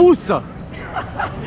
tous.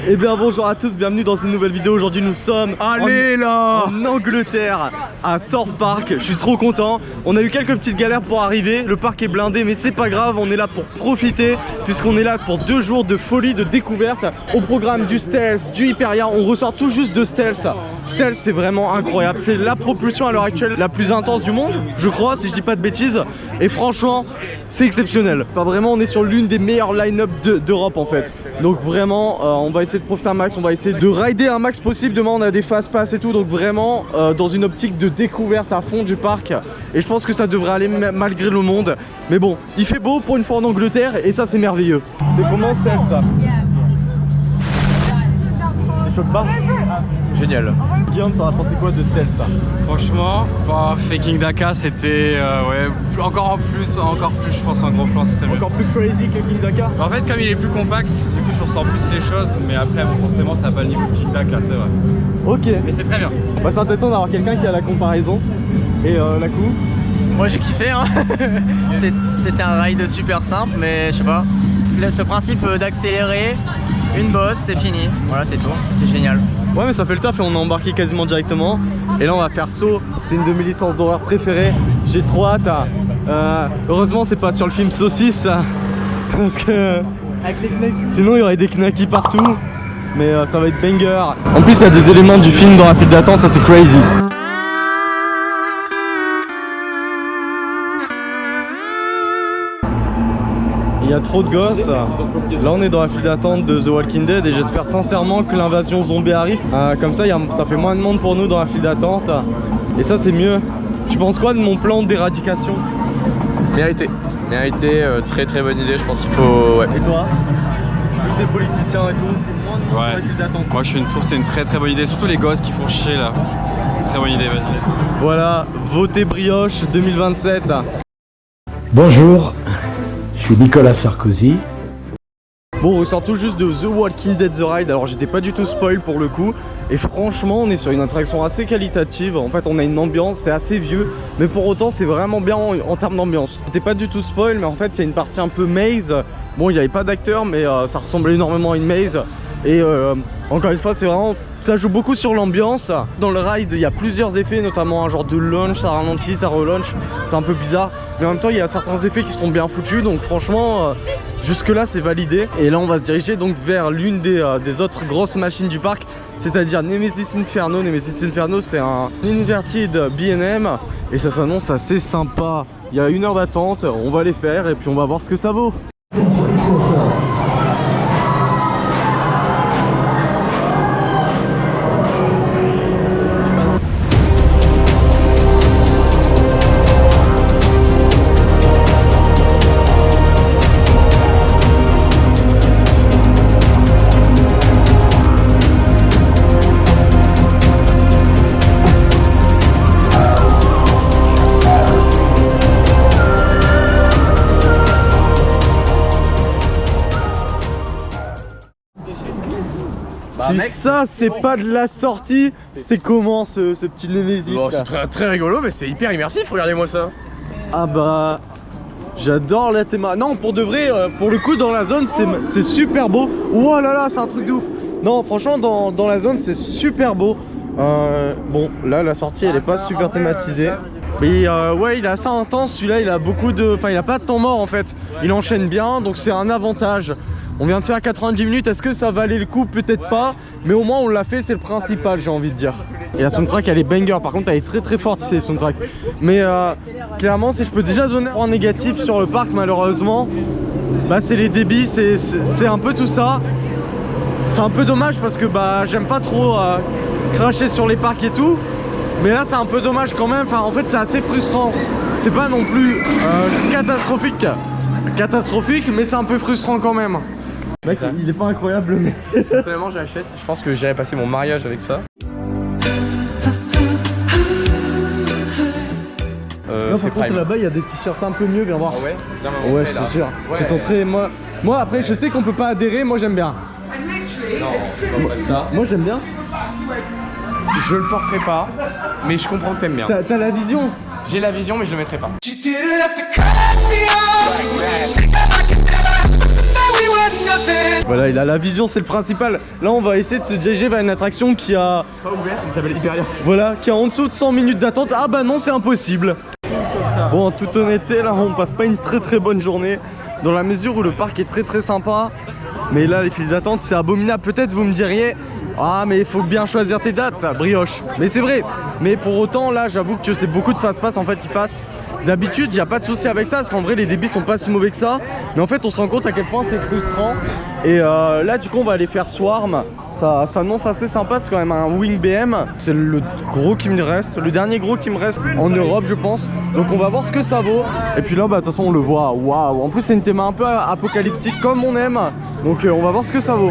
Eh bien bonjour à tous, bienvenue dans une nouvelle vidéo. Aujourd'hui nous sommes en Angleterre, à Thorpe Park. Je suis trop content. On a eu quelques petites galères pour arriver. Le parc est blindé mais c'est pas grave, on est là pour profiter. Puisqu'on est là pour 2 jours de folie, de découverte. Au programme du Stealth, du Hyperia. On ressort tout juste de Stealth. Stealth c'est vraiment incroyable. C'est la propulsion à l'heure actuelle la plus intense du monde, je crois, si je dis pas de bêtises. Et franchement c'est exceptionnel. Enfin vraiment on est sur l'une des meilleures line-up d'Europe en fait. Donc vraiment on va essayer de profiter un max, on va essayer de rider un max possible. Demain on a des fast pass et tout, donc vraiment dans une optique de découverte à fond du parc. Et je pense que ça devrait aller malgré le monde. Mais bon, il fait beau pour une fois en Angleterre et ça c'est merveilleux. C'était comment celle ça? Ça choque pas? Génial. Guillaume, t'en as pensé quoi de Stealth ça? Franchement, Faking Dakar c'était ouais, encore plus je pense en gros plan ce serait mieux. Encore plus crazy que King Dakar? En fait comme il est plus compact, du coup je ressens plus les choses, mais après bon, forcément ça n'a pas le niveau de King Dakar, c'est vrai. Ok. Mais c'est très bien. Bah, c'est intéressant d'avoir quelqu'un qui a la comparaison. Et la coup? Moi j'ai kiffé hein. C'était un ride super simple mais je sais pas. Ce principe d'accélérer, une bosse, c'est fini. Voilà c'est tout, c'est génial. Ouais mais ça fait le taf et on a embarqué quasiment directement. Et là on va faire saut, c'est une de mes licences d'horreur préférées. J'ai trop hâte. Heureusement c'est pas sur le film Saucisse. Parce que sinon il y aurait des knackis partout. Mais ça va être banger. En plus il y a des éléments du film dans la file d'attente, ça c'est crazy. Il y a trop de gosses. Là on est dans la file d'attente de The Walking Dead et j'espère sincèrement que l'invasion zombie arrive. Comme ça ça fait moins de monde pour nous dans la file d'attente. Et ça c'est mieux. Tu penses quoi de mon plan d'éradication? Mérité, très très bonne idée, je pense qu'il faut... Ouais. Et toi? Vu que t'es politicien et tout, Ouais. la file d'attente. Moi je trouve que c'est une très très bonne idée, surtout les gosses qui font chier là. Très bonne idée, vas-y. Voilà, votez brioche 2027. Bonjour, je suis Nicolas Sarkozy. Bon, on ressort tout juste de The Walking Dead The Ride. Alors j'étais pas du tout spoil pour le coup. Et franchement on est sur une attraction assez qualitative. En fait on a une ambiance, c'est assez vieux. Mais pour autant c'est vraiment bien en termes d'ambiance. C'était pas du tout spoil mais en fait il y a une partie un peu maze. Bon il n'y avait pas d'acteur mais ça ressemblait énormément à une maze. Et encore une fois c'est vraiment... Ça joue beaucoup sur l'ambiance. Dans le ride il y a plusieurs effets, notamment un genre de launch, ça ralentit, ça relaunch. C'est un peu bizarre. Mais en même temps il y a certains effets qui sont bien foutus. Donc franchement jusque là c'est validé. Et là on va se diriger donc vers l'une des autres grosses machines du parc, c'est-à-dire Nemesis Inferno. Nemesis Inferno c'est un inverted B&M et ça s'annonce assez sympa. Il y a 1 heure d'attente, on va les faire et puis on va voir ce que ça vaut. Si ça c'est pas de la sortie, c'est comment ce petit Nemesis? Bon, c'est très rigolo mais c'est hyper immersif, regardez-moi ça. Ah bah j'adore la théma. Non pour de vrai, pour le coup dans la zone c'est super beau. Oh là là c'est un truc de ouf. Non franchement dans la zone c'est super beau. Bon là la sortie elle est pas super thématisée. Mais ouais il est assez intense celui-là, il a beaucoup de... Enfin il a pas de temps mort en fait. Il enchaîne bien donc c'est un avantage. On vient de faire 90 minutes, est-ce que ça valait le coup? Peut-être pas, mais au moins on l'a fait, c'est le principal j'ai envie de dire. Et la soundtrack elle est banger, par contre elle est très très forte ici, les soundtrack. Mais clairement si je peux déjà donner un point négatif sur le parc malheureusement, bah c'est les débits, c'est un peu tout ça. C'est un peu dommage parce que bah j'aime pas trop cracher sur les parcs et tout. Mais là c'est un peu dommage quand même, enfin en fait c'est assez frustrant. C'est pas non plus catastrophique mais c'est un peu frustrant quand même. Mec, il est pas incroyable mais... Personnellement j'achète, je pense que j'irai passer mon mariage avec ça. Non par contre là-bas il y a des t-shirts un peu mieux, viens voir. Ah ouais, ouais je suis sûr. Je vais t'entrer, moi après je sais qu'on peut pas adhérer, moi j'aime bien. Non, pas de ça. Moi j'aime bien. Je le porterai pas, mais je comprends que t'aimes bien. T'as la vision. J'ai la vision mais je le mettrai pas. Voilà Ouais, il a la vision, c'est le principal. Là, on va essayer de se diriger vers une attraction qui a... Pas ouvert, il s'appelle Hyperia. Voilà, qui a en dessous de 100 minutes d'attente. Ah bah non, c'est impossible. Bon, en toute honnêteté, là, on passe pas une très bonne journée. Dans la mesure où le parc est très sympa. Mais là, les files d'attente, c'est abominable. Peut-être vous me diriez... Ah mais il faut bien choisir tes dates, brioche. Mais c'est vrai. Mais pour autant, là, j'avoue que c'est beaucoup de fast-pass en fait qui passent. D'habitude, il n'y a pas de souci avec ça, parce qu'en vrai, les débits sont pas si mauvais que ça. Mais en fait, on se rend compte à quel point c'est frustrant. Et là, du coup, on va aller faire Swarm. Ça annonce assez sympa, c'est quand même un Wing BM. C'est le gros qui me reste, le dernier gros qui me reste en Europe, je pense. Donc, on va voir ce que ça vaut. Et puis là, bah, de toute façon, on le voit. Waouh! En plus, c'est une théma un peu apocalyptique, comme on aime. Donc, on va voir ce que ça vaut.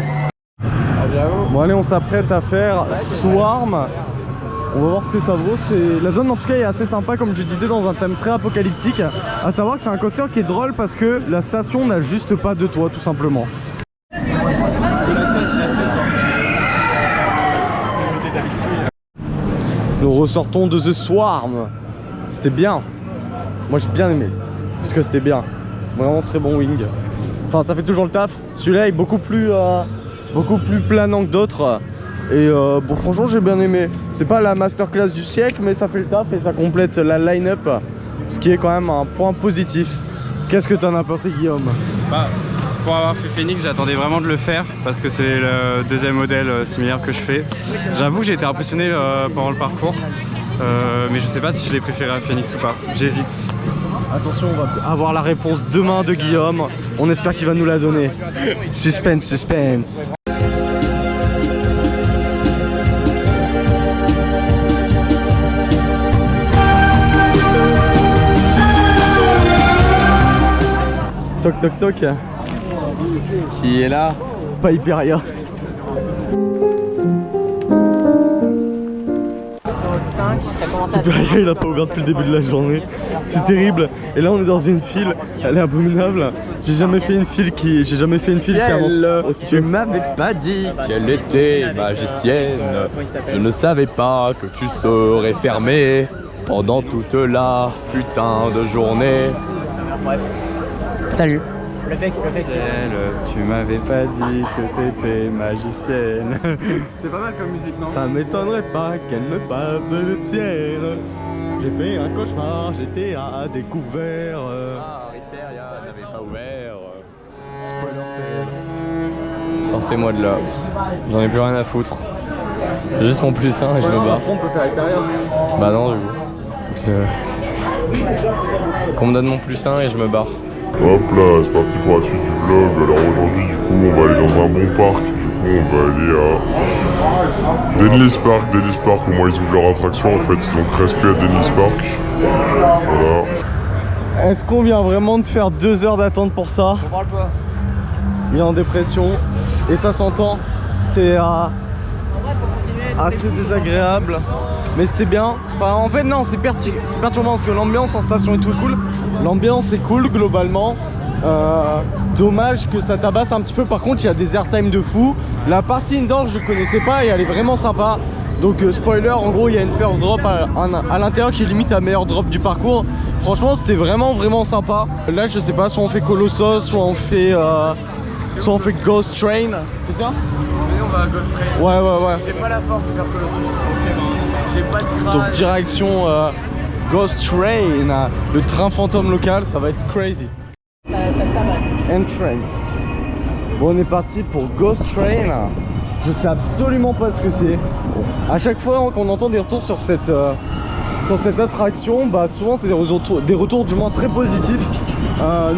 Bon, allez, on s'apprête à faire Swarm. On va voir ce que ça vaut. La zone en tout cas est assez sympa, comme je disais, dans un thème très apocalyptique. À savoir que c'est un coaster qui est drôle parce que la station n'a juste pas de toit, tout simplement. Nous ressortons de The Swarm. C'était bien. Moi j'ai bien aimé. Parce que c'était bien. Vraiment très bon wing. Enfin ça fait toujours le taf. Celui-là est beaucoup plus planant que d'autres. Et bon franchement j'ai bien aimé. C'est pas la masterclass du siècle mais ça fait le taf et ça complète la line-up. Ce qui est quand même un point positif. Qu'est-ce que t'en as pensé Guillaume? Bah, pour avoir fait Phoenix, j'attendais vraiment de le faire parce que c'est le deuxième modèle similaire que je fais. J'avoue que j'ai été impressionné pendant le parcours. Mais je sais pas si je l'ai préféré à Phoenix ou pas. J'hésite. Attention, on va avoir la réponse demain de Guillaume. On espère qu'il va nous la donner. Suspense, suspense. Toc toc toc. Qui est là? Pas Hyperia. Hyperia il a pas ouvert depuis le début de la journée. C'est terrible. Et là on est dans une file, elle est abominable. J'ai jamais fait une file qui avance aussi Tu peu. m'avais pas dit qu'elle était magicienne. Je ne savais pas que tu serais fermé pendant toute la putain de journée. Bref. Salut. Le fake. Tu m'avais pas dit que t'étais magicienne. C'est pas mal comme musique, non? Ça m'étonnerait pas qu'elle me passe le ciel. J'ai fait un cauchemar, j'étais à découvert. Ah, Hyperia n'avait pas ouvert. Sortez-moi de là. J'en ai plus rien à foutre. J'ai juste mon plus 1 et je me barre. On peut faire Hyperia. Bah non, du coup. Qu'on me donne mon plus 1 et je me barre. Hop là, c'est parti pour la suite du vlog. Alors aujourd'hui du coup on va aller dans un bon parc. Du coup on va aller à Denlis Park. Denlis Park, au moins ils ouvrent leur attraction en fait. Donc respect à Denlis Park. Voilà. Est-ce qu'on vient vraiment de faire 2 heures d'attente pour ça? On parle pas. Il est en dépression et ça s'entend. C'était assez désagréable. Mais c'était bien. Enfin, en fait, non, c'est perturbant parce que l'ambiance en station est très cool. L'ambiance est cool globalement. Dommage que ça tabasse un petit peu. Par contre, il y a des airtime de fou. La partie indoor, je connaissais pas et elle est vraiment sympa. Donc, spoiler, en gros, il y a une first drop à l'intérieur qui est limite la meilleure drop du parcours. Franchement, c'était vraiment sympa. Là, je sais pas, soit on fait Colossus, soit on fait Ghost Train. C'est ça? On va à Ghost Train. Ouais. J'ai pas la force de faire Colossus. J'ai pas de crâne. Donc direction Ghost Train, le train fantôme local, ça va être crazy. Entrance. Bon, on est parti pour Ghost Train. Je sais absolument pas ce que c'est. À chaque fois qu'on entend des retours sur cette attraction, bah souvent c'est des retours du moins très positifs.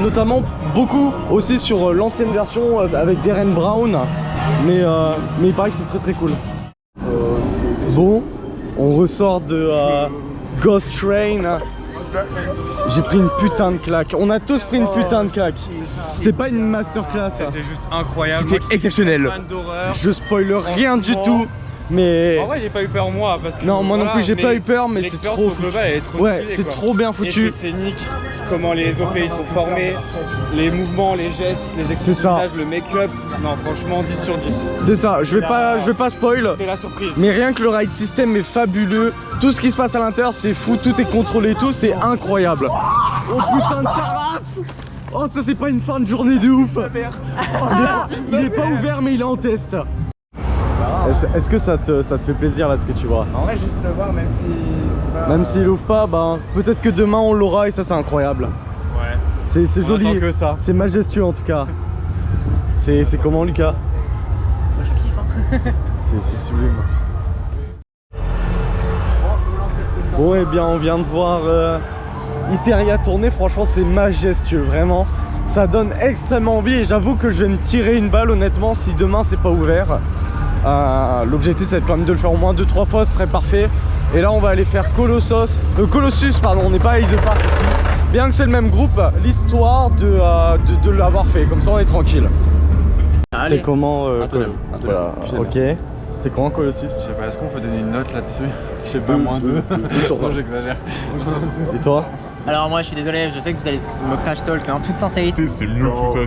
Notamment beaucoup aussi sur l'ancienne version avec Darren Brown. Mais il paraît que c'est très cool. Bon. On ressort de Ghost Train. J'ai pris une putain de claque. On a tous pris une putain de claque. C'était pas une masterclass. C'était juste incroyable. C'était exceptionnel. Je spoil rien du tout. Mais en vrai, j'ai pas eu peur moi parce que non, moi non plus j'ai pas eu peur, mais c'est trop foutu. Elle est trop ouais, stylée, c'est quoi. trop bien foutu. Les scéniques, comment les OP ils sont formés, les mouvements, les gestes, les expressions, le make-up. Non, franchement 10 sur 10. C'est ça, je vais pas spoil. C'est la surprise. Mais rien que le ride system est fabuleux. Tout ce qui se passe à l'intérieur, c'est fou, tout est contrôlé, tout, c'est incroyable. Oh putain de sa race. Oh, ça c'est pas une fin de journée de ouf. Il est pas ouvert mais il est en test. Est-ce que ça te fait plaisir là ce que tu vois? En vrai, juste le voir, même si. Même s'il ouvre pas, ben peut-être que demain on l'aura et ça c'est incroyable. Ouais. C'est joli. On attend que ça. C'est majestueux en tout cas. C'est comment Lucas? Moi je kiffe hein. C'est sublime. Bon et bien on vient de voir Hyperia tourner, franchement c'est majestueux vraiment. Ça donne extrêmement envie et j'avoue que je vais me tirer une balle honnêtement si demain c'est pas ouvert. L'objectif c'est quand même de le faire au moins 2-3 fois, ce serait parfait. Et là on va aller faire Colossus pardon, on n'est pas à Hyde Park ici. Bien que c'est le même groupe, l'histoire de l'avoir fait, comme ça on est tranquille. C'est comment voilà, ok. C'était comment Colossus? Je sais pas, est-ce qu'on peut donner une note là-dessus? Je sais pas, moins 2. Non, j'exagère. Et toi? Alors moi je suis désolé, je sais que vous allez me crash talk mais en toute sincérité. C'est mieux que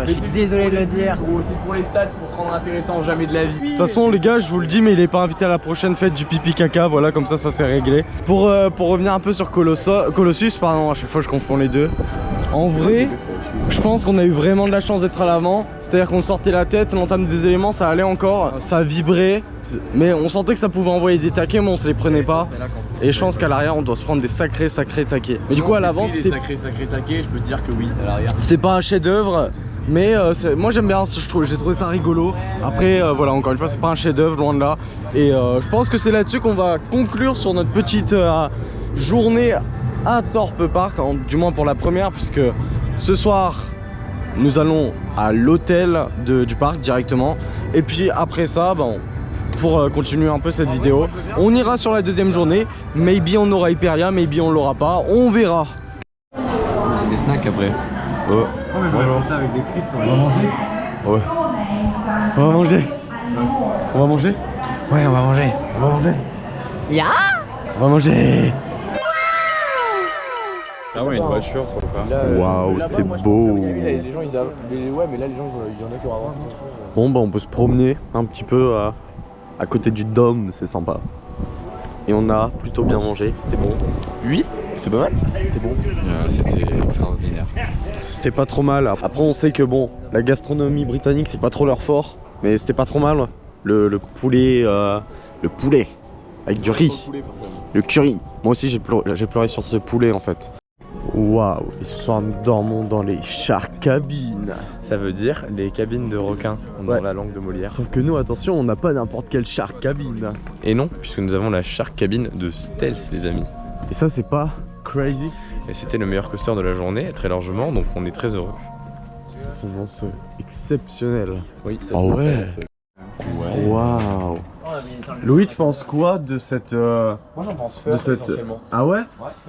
Je suis désolé de le dire. Gros, c'est pour les stats, pour te rendre intéressant, jamais de la vie. De toute façon les gars je vous le dis mais il est pas invité à la prochaine fête du pipi caca, voilà comme ça c'est réglé. Pour revenir un peu sur Colossus, pardon à chaque fois je confonds les deux. En vrai je pense qu'on a eu vraiment de la chance d'être à l'avant, c'est à dire qu'on sortait la tête, l'entame des éléments ça allait encore, ça vibrait. Mais on sentait que ça pouvait envoyer des taquets mais on se les prenait pas. Et je pense qu'à l'arrière on doit se prendre des sacrés taquets. Mais du coup à l'avant c'est sacrés taquets, je peux te dire que oui à l'arrière. c'est pas un chef d'œuvre. Mais moi j'aime bien, j'ai trouvé ça rigolo. Après voilà, encore une fois c'est pas un chef d'œuvre, loin de là. Et je pense que c'est là-dessus qu'on va conclure sur notre petite journée à Thorpe Park, du moins pour la première, puisque ce soir nous allons à l'hôtel du parc directement. Et puis après ça, bon, pour continuer un peu cette vidéo, on ira sur la deuxième journée. Maybe on aura Hyperia, maybe on l'aura pas, on verra. C'est des snacks après. Oh. Oh, mais j'aurais fait ça avec des frites, on va manger. Ouais. On va manger. On va manger. Ouais, on va manger. On va manger. Ya On va manger. Ah ouais, une voiture, ça ou pas? Waouh, c'est beau. Les gens ils avaient. Ouais, mais là les gens il y en a qui ont avancé. Bon bah on peut se promener un petit peu à côté du dôme, c'est sympa. Et on a plutôt bien mangé, c'était bon. Oui, c'est pas mal. C'était bon. C'était extraordinaire. C'était pas trop mal. Après on sait que bon, la gastronomie britannique c'est pas trop leur fort, mais c'était pas trop mal. Le poulet, avec du riz, le curry. Moi aussi j'ai pleuré sur ce poulet en fait. Waouh, et ce soir nous dormons dans les shark cabines. Ça veut dire les cabines de requins dans Ouais. la langue de Molière. Sauf que nous, attention, on n'a pas n'importe quelle shark cabine. Et non, puisque nous avons la shark cabine de Stealth les amis. Et ça c'est pas crazy? Et c'était le meilleur coaster de la journée, très largement, donc on est très heureux. Ça s'annonce exceptionnel. Oui, ça Ah ouais. Ouais. Waouh. Louis, tu penses quoi de cette Moi j'en pense de cette Ah ouais?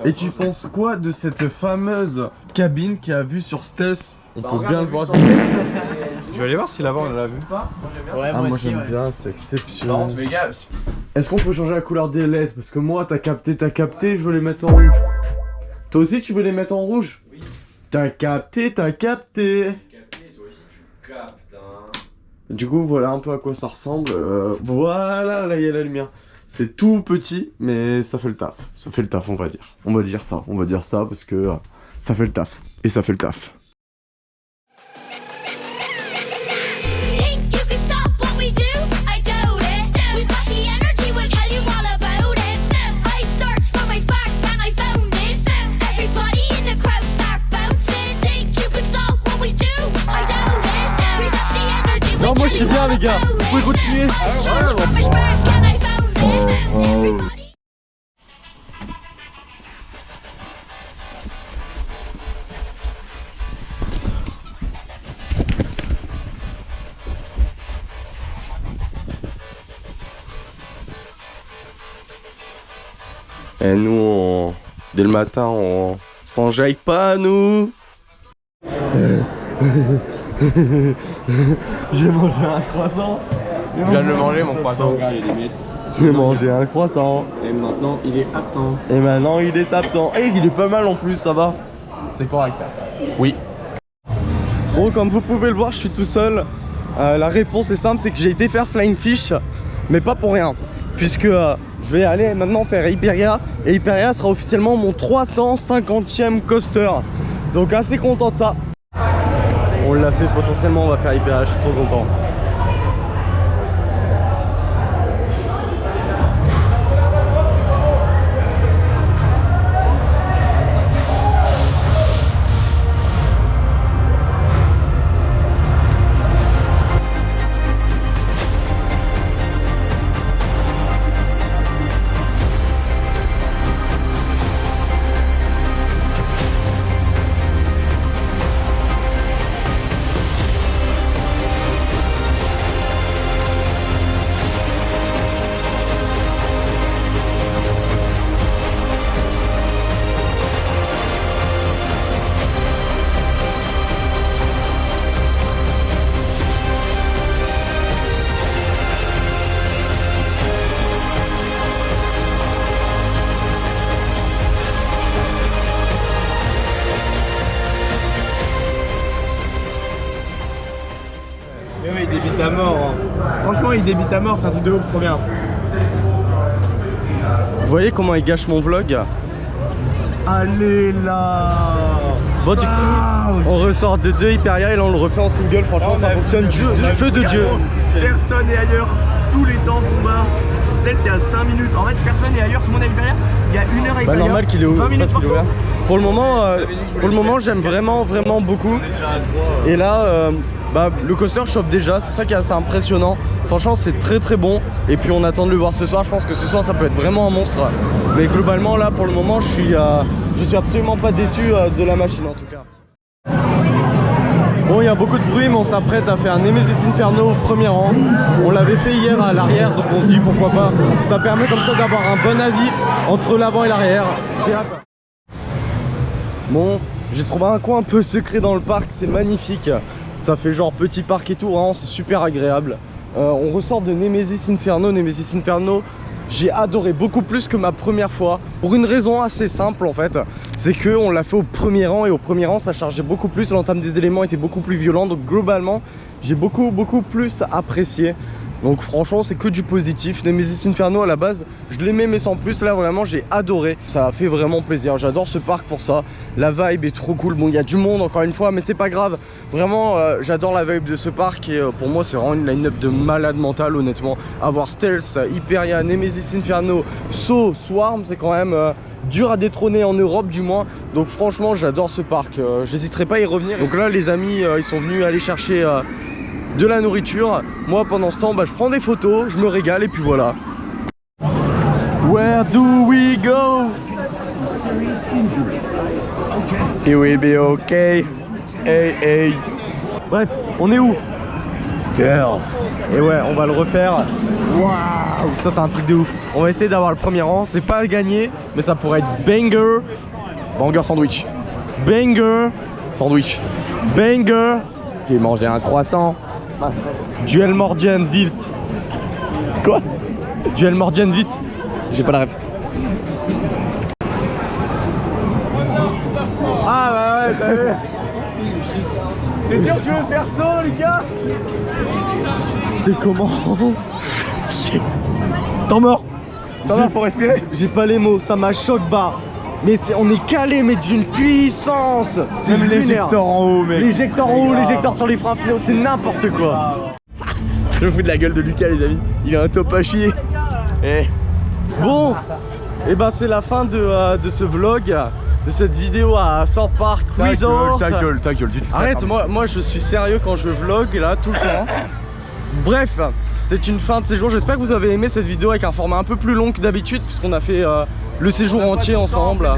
Et tu penses quoi de cette fameuse cabine qui a vue sur Stealth? On peut bien le voir. Je vais aller voir si là-bas on l'a vu. Ouais, Ah moi aussi, j'aime ouais. bien, c'est exceptionnel. les gars, Est-ce qu'on peut changer la couleur des LED? Parce que moi t'as capté, je veux les mettre en rouge. Toi aussi tu veux les mettre en rouge? Oui. T'as capté. toi aussi tu captes, hein. Du coup voilà un peu à quoi ça ressemble. Voilà, là il y a la lumière. C'est tout petit mais ça fait le taf. Ça fait le taf on va dire. On va dire ça parce que ça fait le taf. Et ça fait le taf. Think you can stop what we do? I doubt it. We've got the energy, we'll tell you all about it. I searched for my spark and I found it. Everybody in the crowd start bouncing. Think you can stop what we do? I doubt it. We've got the energy, we'll Non, moi je suis tell you bien all les gars. about Vous pouvez continuer. it. I searched for my spark and I found it. Everybody. Et nous, dès le matin, on s'enjaille pas, nous. J'ai mangé un croissant. Je viens de le manger mon croissant. Regarde les limites. J'ai mangé un croissant. Et maintenant il est absent. Et maintenant, il est absent. Et il est pas mal en plus, ça va. C'est correct. Oui. Bon, comme vous pouvez le voir, je suis tout seul. La réponse est simple, c'est que j'ai été faire Flying Fish, mais pas pour rien. puisque je vais aller maintenant faire Hyperia et Hyperia sera officiellement mon 350e coaster. Donc assez content de ça. On l'a fait potentiellement, on va faire Hyperia, je suis trop content. Mais oui, il débite à mort. Hein. Franchement, il débite à mort, c'est un truc de ouf, c'est trop bien. Vous voyez comment il gâche mon vlog? Allez là. Bon du coup, on ressort de 2 Hyperia et là on le refait en single. Franchement ça fonctionne du feu de Dieu. Personne n'est ailleurs, tous les temps sont bas. Stealth c'est à 5 minutes. En fait personne n'est ailleurs, tout le monde est à Hyperia. Il y a 1 heure à Hyperia. Bah normal qu'il est ouvert, parce qu'il est ouvert. Pour le moment j'aime vraiment beaucoup. Et là bah, le coaster chauffe déjà, c'est ça qui est assez impressionnant. Franchement c'est très bon. Et puis on attend de le voir ce soir. Je pense que ce soir ça peut être vraiment un monstre. Mais globalement là pour le moment je suis absolument pas déçu de la machine en tout cas. Bon il y a beaucoup de bruit mais on s'apprête à faire un Nemesis Inferno au premier rang. On l'avait fait hier à l'arrière donc on se dit pourquoi pas. Ça permet comme ça d'avoir un bon avis entre l'avant et l'arrière. J'ai hâte. Bon, j'ai trouvé un coin un peu secret dans le parc, c'est magnifique. Ça fait genre petit parc et tout, vraiment c'est super agréable. On ressort de Nemesis Inferno. Nemesis Inferno, j'ai adoré beaucoup plus que ma première fois. Pour une raison assez simple en fait, c'est qu'on l'a fait au premier rang et au premier rang ça chargeait beaucoup plus. L'entame des éléments était beaucoup plus violent, donc globalement j'ai beaucoup plus apprécié. Donc franchement c'est que du positif. Nemesis Inferno à la base je l'aimais mais sans plus, là vraiment j'ai adoré. Ça a fait vraiment plaisir, j'adore ce parc pour ça. La vibe est trop cool, bon il y a du monde encore une fois mais c'est pas grave. Vraiment j'adore la vibe de ce parc et pour moi c'est vraiment une line-up de malade mental honnêtement. Avoir Stealth, Hyperia, Nemesis Inferno, Saw, Swarm c'est quand même dur à détrôner en Europe du moins. Donc franchement j'adore ce parc, j'hésiterai pas à y revenir. Donc là les amis ils sont venus aller chercher de la nourriture. Moi pendant ce temps bah, je prends des photos, je me régale et puis voilà. Where do we go? It will be okay. Hey. Bref, on est où? Stealth. Et ouais, on va le refaire. Waouh, ça c'est un truc de ouf. On va essayer d'avoir le premier rang, c'est pas gagné, mais ça pourrait être banger. Banger sandwich. Banger sandwich. Banger. J'ai mangé un croissant. Duel Mordienne vite. Quoi? Duel Mordienne vite. J'ai pas la ref. Ah bah ouais, t'as vu. T'es sûr que tu veux faire ça, Lucas? C'était comment? T'en mort. T'en mort, faut respirer. J'ai pas les mots, ça m'a choc bas. Mais on est calé, mais d'une puissance. C'est l'éjecteur en haut, mec. L'éjecteur en haut, l'éjecteur sur les freins finaux, c'est n'importe quoi. Je me fous de la gueule de Lucas, les amis. Il a un top à chier. Bon, et bah c'est la fin de ce vlog, de cette vidéo à Thorpe Park Resort. Ta gueule, tu te fais. Arrête, moi je suis sérieux quand je vlog là tout le temps. Bref, c'était une fin de séjour. J'espère que vous avez aimé cette vidéo avec un format un peu plus long que d'habitude puisqu'on a fait le séjour entier ensemble.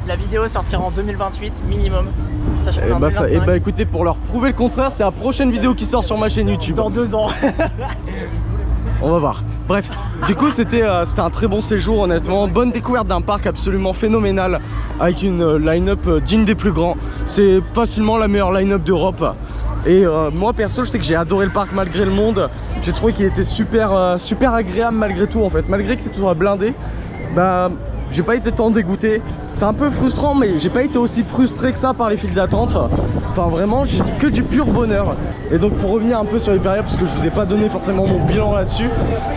La vidéo sortira en 2028 minimum. Et bah écoutez, pour leur prouver le contraire, c'est la prochaine vidéo qui sort sur ma chaîne YouTube. Dans 2 ans. On va voir. Bref, du coup c'était un très bon séjour honnêtement. Bonne découverte d'un parc absolument phénoménal avec une line-up digne des plus grands. C'est facilement la meilleure line-up d'Europe. Et moi perso je sais que j'ai adoré le parc malgré le monde. J'ai trouvé qu'il était super agréable malgré tout en fait. Malgré que c'est toujours blindé, bah j'ai pas été tant dégoûté. C'est un peu frustrant, mais j'ai pas été aussi frustré que ça par les files d'attente. Enfin vraiment, j'ai que du pur bonheur. Et donc pour revenir un peu sur Hyperia, parce que je vous ai pas donné forcément mon bilan là-dessus,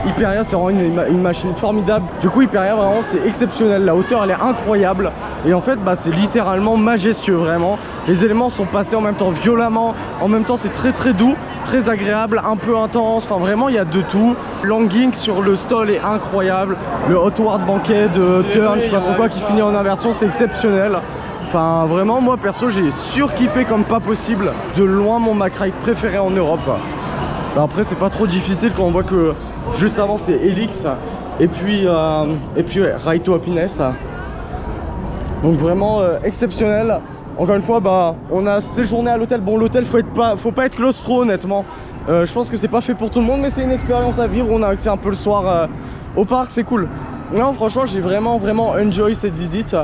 Hyperia c'est vraiment une machine formidable. Du coup Hyperia vraiment c'est exceptionnel, la hauteur elle est incroyable. Et en fait bah, c'est littéralement majestueux vraiment. Les éléments sont passés en même temps violemment, en même temps c'est très doux, très agréable, un peu intense, enfin vraiment il y a de tout. L'hanging sur le stall est incroyable, le hotward banquet de turn, je sais pas trop quoi qui finit en inversion, c'est exceptionnel. Enfin vraiment moi perso j'ai surkiffé comme pas possible, de loin mon Mack-Ride préféré en Europe. Ben, après c'est pas trop difficile quand on voit que juste avant c'est Helix et puis ouais, Ride to Happiness. Donc vraiment exceptionnel. Encore une fois bah on a séjourné à l'hôtel. Bon l'hôtel faut pas être claustro honnêtement. Je pense que c'est pas fait pour tout le monde mais c'est une expérience à vivre. On a accès un peu le soir au parc, c'est cool. Non franchement j'ai vraiment enjoy cette visite.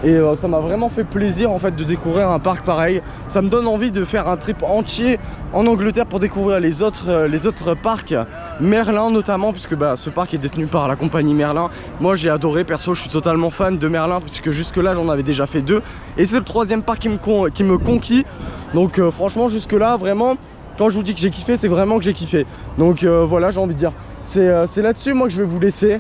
Et ça m'a vraiment fait plaisir en fait de découvrir un parc pareil. Ça me donne envie de faire un trip entier en Angleterre pour découvrir les autres parcs, Merlin notamment, puisque bah, ce parc est détenu par la compagnie Merlin. Moi j'ai adoré, perso je suis totalement fan de Merlin puisque jusque là j'en avais déjà fait 2. Et c'est le 3e parc qui me conquit. Donc franchement jusque là vraiment, quand je vous dis que j'ai kiffé, c'est vraiment que j'ai kiffé. Donc voilà, j'ai envie de dire, c'est là-dessus moi que je vais vous laisser.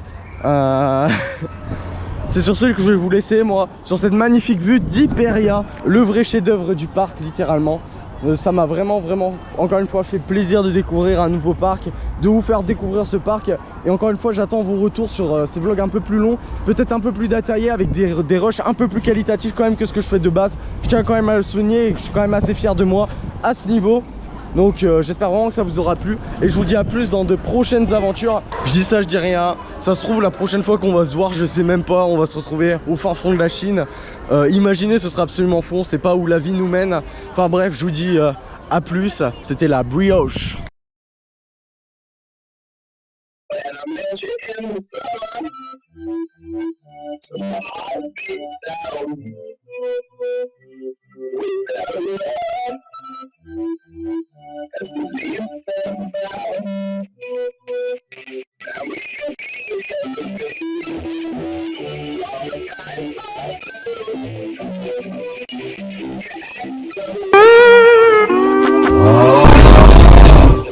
C'est sur ce que je vais vous laisser moi, sur cette magnifique vue d'Hyperia, le vrai chef-d'œuvre du parc littéralement. Ça m'a vraiment encore une fois fait plaisir de découvrir un nouveau parc, de vous faire découvrir ce parc. Et encore une fois j'attends vos retours sur ces vlogs un peu plus longs, peut-être un peu plus détaillés, avec des rushs un peu plus qualitatifs quand même que ce que je fais de base. Je tiens quand même à le souligner et je suis quand même assez fier de moi à ce niveau. Donc j'espère vraiment que ça vous aura plu et je vous dis à plus dans de prochaines aventures. Je dis ça, je dis rien. Ça se trouve la prochaine fois qu'on va se voir, je sais même pas, on va se retrouver au fin fond de la Chine. Imaginez, ce sera absolument fou, on sait pas où la vie nous mène. Enfin bref, je vous dis à plus. C'était la brioche.